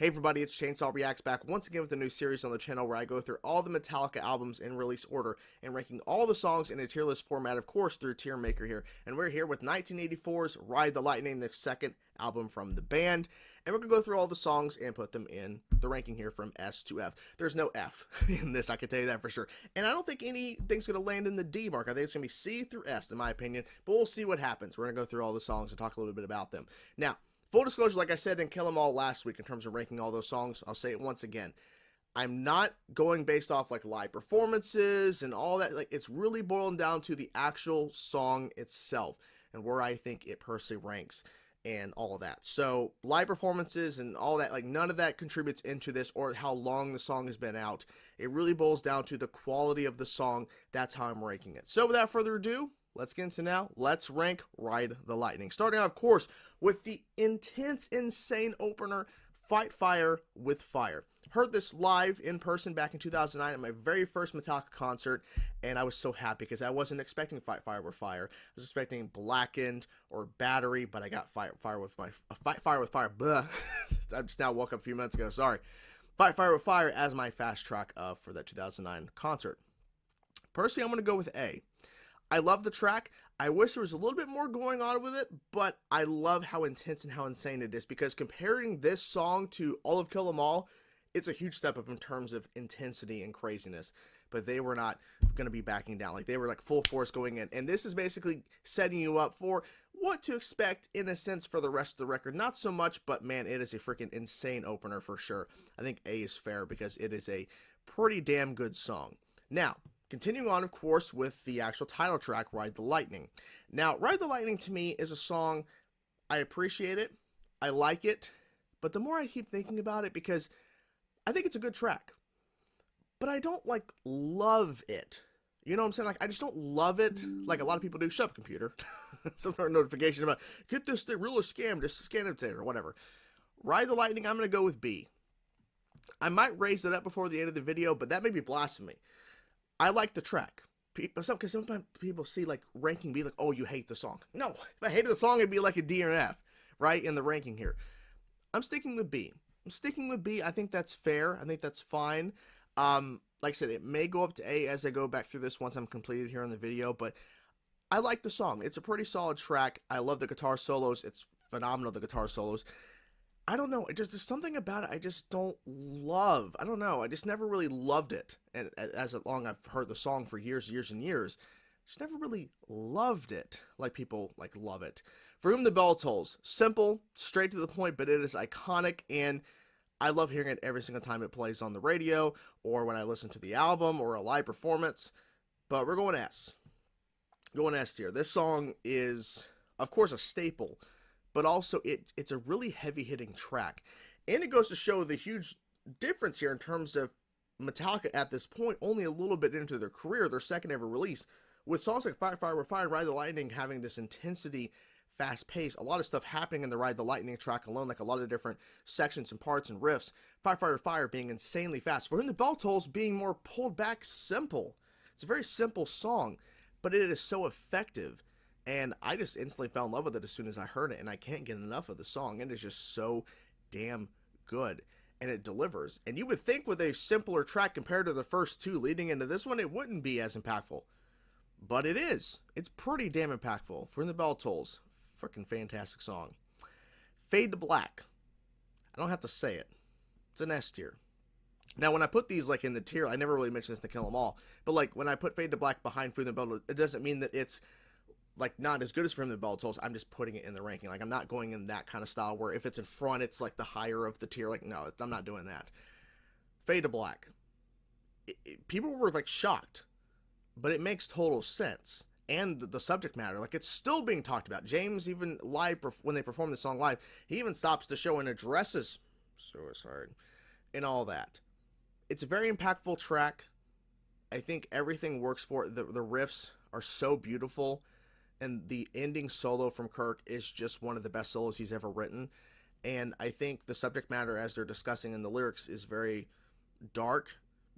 Hey everybody, it's Chainsaw Reacts back once again with a new series on the channel where I go through all the Metallica albums in release order and ranking all the songs in a tier list format, of course, through Tier Maker here. And we're here with 1984's Ride the Lightning, the second album from the band. And we're going to go through all the songs and put them in the ranking here from S to F. There's no F in this, I can tell you that for sure. And I don't think anything's going to land in the D mark. I think it's going to be C through S in my opinion, but we'll see what happens. We're going to go through all the songs and talk a little bit about them. Now, full disclosure, like I said in Kill 'Em All last week in terms of ranking all those songs, I'll say it once again. I'm not going based off like live performances and all that. Like, it's really boiling down to the actual song itself and where I think it personally ranks and all of that. So live performances and all that, like none of that contributes into this or how long the song has been out. It really boils down to the quality of the song. That's how I'm ranking it. So without further ado, let's get into now. Let's rank Ride the Lightning. Starting out, of course, with the intense, insane opener, Fight Fire with Fire. Heard this live in person back in 2009 at my very first Metallica concert, and I was so happy because I wasn't expecting Fight Fire with Fire. I was expecting Blackened or Battery, but I got Fight Fire with Fire. Blah. I just now woke up a few minutes ago. Sorry. Fight Fire with Fire as my fast track for that 2009 concert. Personally, I'm going to go with A. I love the track. I wish there was a little bit more going on with it, but I love how intense and how insane it is because comparing this song to all of Kill 'Em All, it's a huge step up in terms of intensity and craziness, but they were not going to be backing down. Like, they were like full force going in, and this is basically setting you up for what to expect in a sense for the rest of the record. Not so much, but man, it is a freaking insane opener for sure. I think A is fair because it is a pretty damn good song. Now, continuing on, of course, with the actual title track, Ride the Lightning. Now, Ride the Lightning to me is a song, I appreciate it, I like it, but the more I keep thinking about it, because I think it's a good track, but I don't, like, love it. You know what I'm saying? Like, I just don't love it like a lot of people do. Shut up, computer. Some sort of notification about, get this real or scam, just scan it or whatever. Ride the Lightning, I'm going to go with B. I might raise it up before the end of the video, but that may be blasphemy. I like the track. Because sometimes people see, like, ranking be like, oh, you hate the song. No, if I hated the song, it'd be like a D or an F, right, in the ranking here. I'm sticking with B. I think that's fair. I think that's fine. Like I said, it may go up to A as I go back through this once I'm completed here in the video, but I like the song. It's a pretty solid track. I love the guitar solos. It's phenomenal, the guitar solos. I don't know. There's something about it I just don't love. I don't know. I just never really loved it. And as long I've heard the song for years and years, just never really loved it like people like love it. For Whom the Bell Tolls, simple, straight to the point, but it is iconic, and I love hearing it every single time it plays on the radio or when I listen to the album or a live performance. But we're going S. Going S tier. This song is, of course, a staple, but also it's a really heavy-hitting track. And it goes to show the huge difference here in terms of Metallica at this point, only a little bit into their career, their second ever release, with songs like Fight Fire with Fire, Ride the Lightning having this intensity, fast pace, a lot of stuff happening in the Ride the Lightning track alone, like a lot of different sections and parts and riffs. Fight Fire with Fire being insanely fast. For Whom the Bell Tolls being more pulled back, simple. It's a very simple song, but it is so effective. And I just instantly fell in love with it as soon as I heard it, and I can't get enough of the song. It is just so damn good, and it delivers. And you would think with a simpler track compared to the first two leading into this one, it wouldn't be as impactful. But it is. It's pretty damn impactful. For the Bell Tolls, freaking fantastic song. Fade to Black. I don't have to say it. It's an S tier. Now, when I put these like in the tier, I never really mentioned this to Kill 'Em All, but like when I put Fade to Black behind For the Bell Tolls, it doesn't mean that it's like not as good as For the Bell Tolls. I'm just putting it in the ranking. Like, I'm not going in that kind of style where if it's in front, it's like the higher of the tier. Like, no, I'm not doing that. Fade to Black. People were like shocked, but it makes total sense. And the subject matter, like, it's still being talked about. James, even live, when they perform the song live, he even stops the show and addresses suicide and all that. It's a very impactful track. I think everything works for it. The riffs are so beautiful. And the ending solo from Kirk is just one of the best solos he's ever written. And I think the subject matter, as they're discussing in the lyrics, is very dark,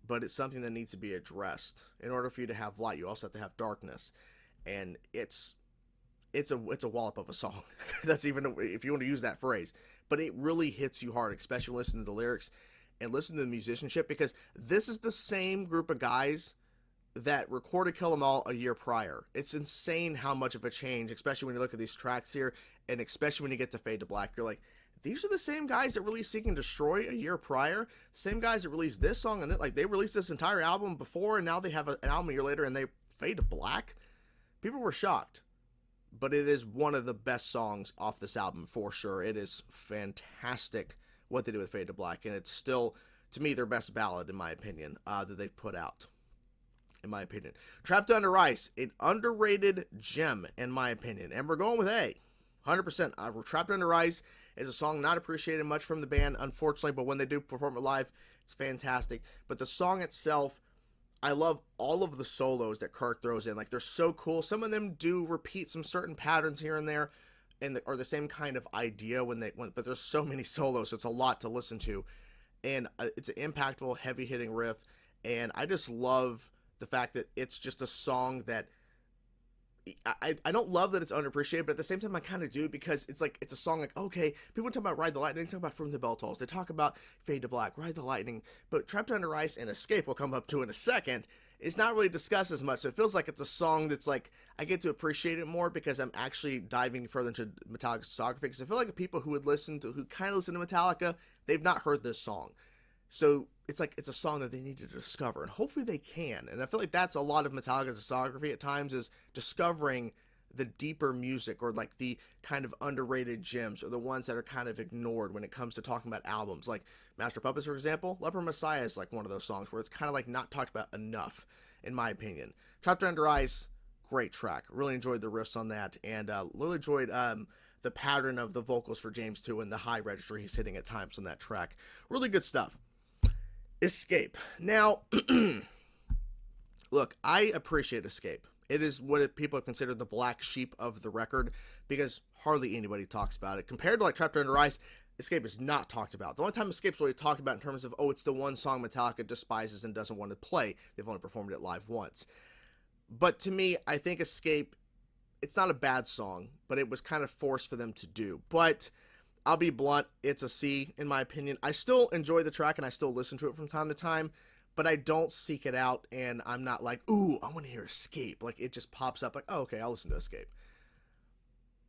but it's something that needs to be addressed. In order for you to have light, you also have to have darkness. And it's a wallop of a song. That's even, if you want to use that phrase. but it really hits you hard, especially when listening to the lyrics and listen to the musicianship, because this is the same group of guys that recorded Kill 'Em All a year prior. It's insane how much of a change, especially when you look at these tracks here, and especially when you get to Fade to Black. You're like, these are the same guys that released Seek and Destroy a year prior, same guys that released this song, and like they released this entire album before, and now they have an album a year later and they Fade to Black. People were shocked, but it is one of the best songs off this album for sure. It is fantastic what they did with Fade to Black, and it's still, to me, their best ballad in my opinion that they've put out. In my opinion, Trapped Under Ice, an underrated gem in my opinion, and we're going with A, 100%. Trapped Under Ice is a song not appreciated much from the band, unfortunately, but when they do perform it live, it's fantastic. But the song itself, I love all of the solos that Kirk throws in. Like, they're so cool. Some of them do repeat some certain patterns here and there, and are the same kind of idea but there's so many solos, so it's a lot to listen to, and it's an impactful, heavy-hitting riff, and I just love the fact that it's just a song that I don't love that it's underappreciated, but at the same time I kind of do, because it's like, it's a song like, okay, people talk about Ride the Lightning, they talk about From the Bell Tolls, they talk about Fade to Black, Ride the Lightning, but Trapped Under Ice and Escape, we'll come up to in a second, is not really discussed as much. So it feels like it's a song that's like, I get to appreciate it more because I'm actually diving further into Metallica's discography, because I feel like people who kind of listen to Metallica, they've not heard this song. So it's like, it's a song that they need to discover, and hopefully they can. And I feel like that's a lot of Metallica's discography at times, is discovering the deeper music, or like the kind of underrated gems, or the ones that are kind of ignored when it comes to talking about albums. Like Master Puppets, for example, Leper Messiah is like one of those songs where it's kind of like not talked about enough, in my opinion. Trapped Under Ice, great track. Really enjoyed the riffs on that, and really enjoyed the pattern of the vocals for James too, and the high register he's hitting at times on that track. Really good stuff. Escape. Now, look, I appreciate Escape. It is what people consider the black sheep of the record, because hardly anybody talks about it. Compared to like Trapped Under Ice, Escape is not talked about. The only time Escape's really talked about in terms of, oh, it's the one song Metallica despises and doesn't want to play. They've only performed it live once. But to me, I think Escape, it's not a bad song, but it was kind of forced for them to do. But I'll be blunt, it's a C in my opinion. I still enjoy the track and I still listen to it from time to time, but I don't seek it out, and I'm not like, ooh, I want to hear Escape. Like, it just pops up like, oh, okay, I'll listen to Escape.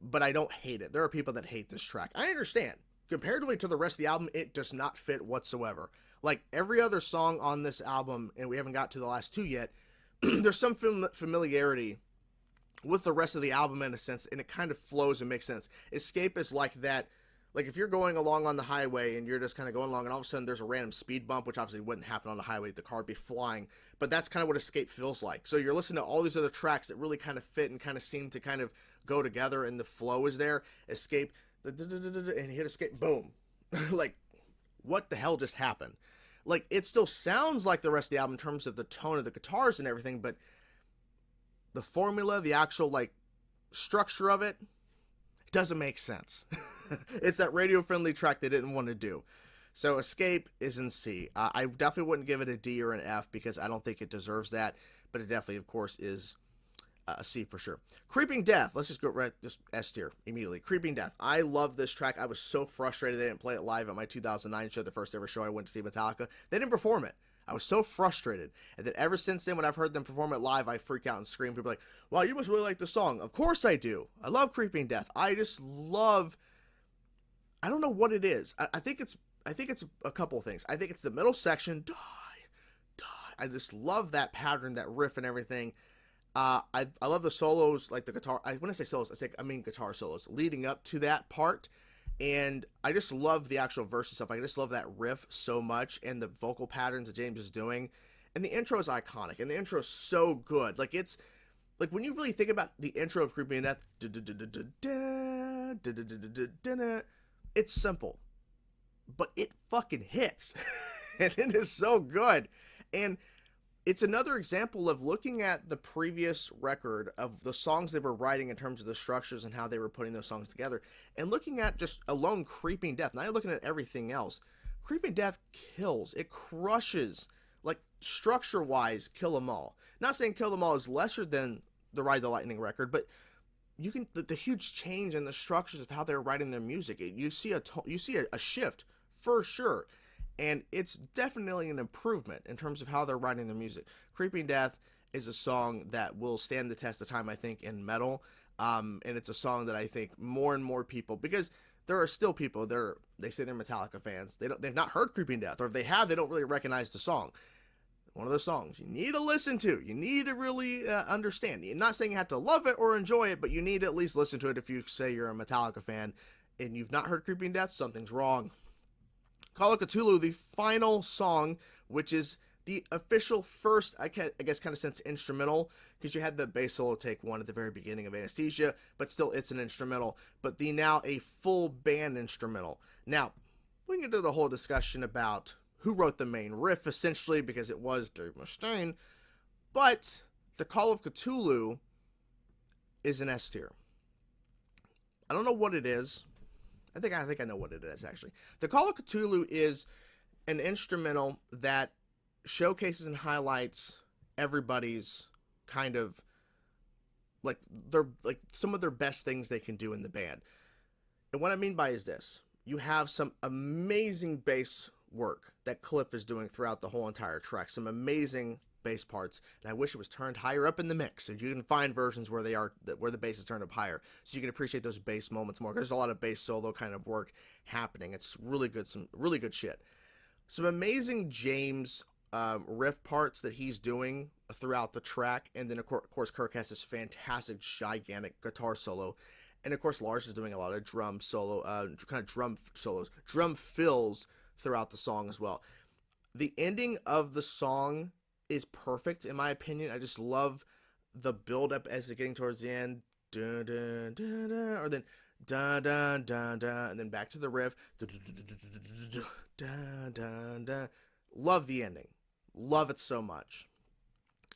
But I don't hate it. There are people that hate this track. I understand. Comparatively to the rest of the album, it does not fit whatsoever. Like, every other song on this album, and we haven't got to the last two yet, there's some familiarity with the rest of the album in a sense, and it kind of flows and makes sense. Escape is like that. Like, if you're going along on the highway and you're just kind of going along, and all of a sudden there's a random speed bump, which obviously wouldn't happen on the highway, the car would be flying, but that's kind of what Escape feels like. So you're listening to all these other tracks that really kind of fit and kind of seem to kind of go together, and the flow is there. Escape, and you hit Escape, boom. Like, what the hell just happened? Like, it still sounds like the rest of the album in terms of the tone of the guitars and everything, but the formula, the actual, like, structure of it, doesn't make sense. It's that radio-friendly track they didn't want to do. So Escape is in C. I definitely wouldn't give it a D or an F, because I don't think it deserves that, but it definitely, of course, is a C for sure. Creeping Death. Let's just go right, just S tier immediately. Creeping Death. I love this track. I was so frustrated they didn't play it live at my 2009 show, the first ever show I went to see Metallica. They didn't perform it. I was so frustrated. And then ever since then, when I've heard them perform it live, I freak out and scream. People are like, wow, you must really like the song. Of course I do. I love Creeping Death. I just love, I don't know what it is. I think it's a couple of things. I think it's the middle section. Die. I just love that pattern, that riff and everything. I love the solos, like the guitar. When I say solos, I mean guitar solos leading up to that part. And I just love the actual verse and stuff. I just love that riff so much, and the vocal patterns that James is doing. And the intro is iconic, and the intro is so good. Like, it's like, when you really think about the intro of Creeping Death, it's simple, but it fucking hits. And it is so good. And it's another example of looking at the previous record of the songs they were writing in terms of the structures and how they were putting those songs together, and looking at just alone Creeping Death. Now you're looking at everything else. Creeping Death kills. It crushes. Like, structure-wise, Kill 'Em All. Not saying Kill 'Em All is lesser than the Ride the Lightning record, but the huge change in the structures of how they're writing their music. You see a shift for sure, and it's definitely an improvement in terms of how they're writing their music. Creeping Death is a song that will stand the test of time, I think, in metal, and it's a song that I think more and more people, because there are still people they say they're Metallica fans. They've not heard Creeping Death, or if they have, they don't really recognize the song. One of those songs you need to listen to. You need to really understand. You're not saying you have to love it or enjoy it, but you need to at least listen to it. If you say you're a Metallica fan and you've not heard Creeping Death, something's wrong. Call of Cthulhu, the final song, which is the official first, I guess, kind of sense instrumental, because you had the bass solo take one at the very beginning of Anesthesia, but still it's an instrumental, but now a full band instrumental. Now, we can get into the whole discussion about who wrote the main riff, essentially, because it was Dave Mustaine, but the Call of Cthulhu is an S tier. I don't know what it is. I think I know what it is, actually. The Call of Cthulhu is an instrumental that showcases and highlights everybody's kind of like some of their best things they can do in the band. And what I mean by is this: you have some amazing bass work that Cliff is doing throughout the whole entire track, some amazing bass parts, and I wish it was turned higher up in the mix. And you can find versions where the bass is turned up higher, so you can appreciate those bass moments more. There's a lot of bass solo kind of work happening. It's really good, some really good shit. Some amazing James riff parts that he's doing throughout the track, and then of course Kirk has this fantastic gigantic guitar solo, and of course Lars is doing a lot of drum fills throughout the song as well. The ending of the song is perfect in my opinion. I just love the build up as it's getting towards the end, dun, dun, dun, dun, or then dun, dun, dun, dun, and then back to the riff, dun, dun, dun, dun. Love the ending. Love it so much.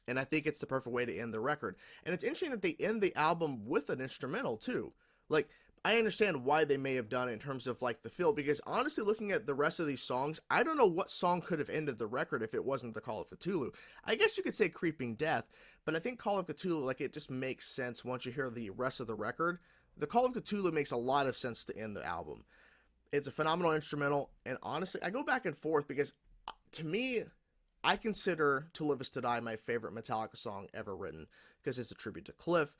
And I think it's the perfect way to end the record. And it's interesting that they end the album with an instrumental too. Like, I understand why they may have done it in terms of like the feel, because honestly, looking at the rest of these songs, I don't know what song could have ended the record if it wasn't the Call of Cthulhu. I guess you could say Creeping Death, but I think Call of Cthulhu, like, it just makes sense once you hear the rest of the record. The Call of Cthulhu makes a lot of sense to end the album. It's a phenomenal instrumental, and honestly, I go back and forth because to me, I consider To Live Is To Die my favorite Metallica song ever written, because it's a tribute to Cliff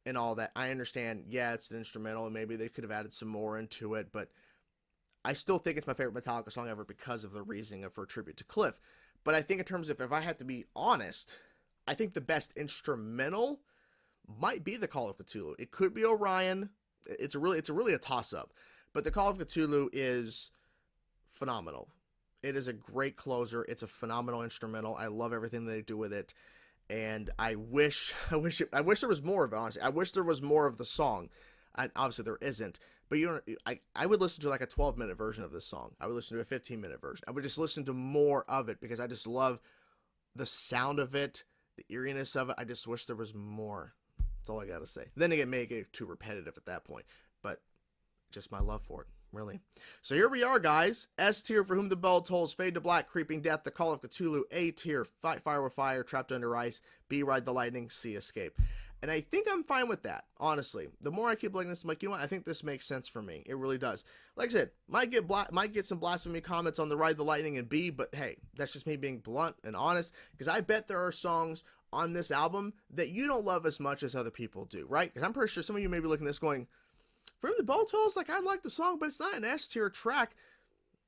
and all that. I understand, yeah, it's an instrumental, and maybe they could have added some more into it, but I still think it's my favorite Metallica song ever because of the reasoning for a tribute to Cliff. But I think in terms of, if I had to be honest, I think the best instrumental might be the Call of Cthulhu. It could be Orion. It's really a toss-up. But the Call of Cthulhu is phenomenal. It is a great closer. It's a phenomenal instrumental. I love everything they do with it. And I wish there was more of it, honestly. I wish there was more of the song. Obviously there isn't. But I would listen to like a 12-minute version of this song. I would listen to a 15-minute version. I would just listen to more of it because I just love the sound of it, the eeriness of it. I just wish there was more. That's all I gotta say. Then again, it may get too repetitive at that point. But just my love for it. Really. So here we are, guys. S tier, For Whom the Bell Tolls, Fade to Black, Creeping Death, The Call of Cthulhu. A tier, Fight Fire with Fire, Trapped Under Ice. B, Ride the Lightning. C, Escape. And I think I'm fine with that, honestly. The more I keep looking at this, I'm like, you know what? I think this makes sense for me. It really does. Like I said, might get some blasphemy comments on the Ride the Lightning and B, but hey, that's just me being blunt and honest, because I bet there are songs on this album that you don't love as much as other people do, right? Because I'm pretty sure some of you may be looking at this going, For Whom the Bell Tolls, like, I like the song, but it's not an S tier track.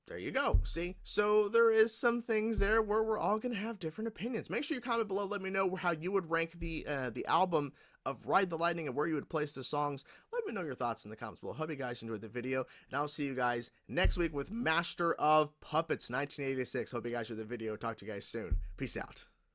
There you go. See? So there is some things there where we're all going to have different opinions. Make sure you comment below. Let me know how you would rank the album of Ride the Lightning and where you would place the songs. Let me know your thoughts in the comments below. Hope you guys enjoyed the video. And I'll see you guys next week with Master of Puppets 1986. Hope you guys enjoyed the video. Talk to you guys soon. Peace out.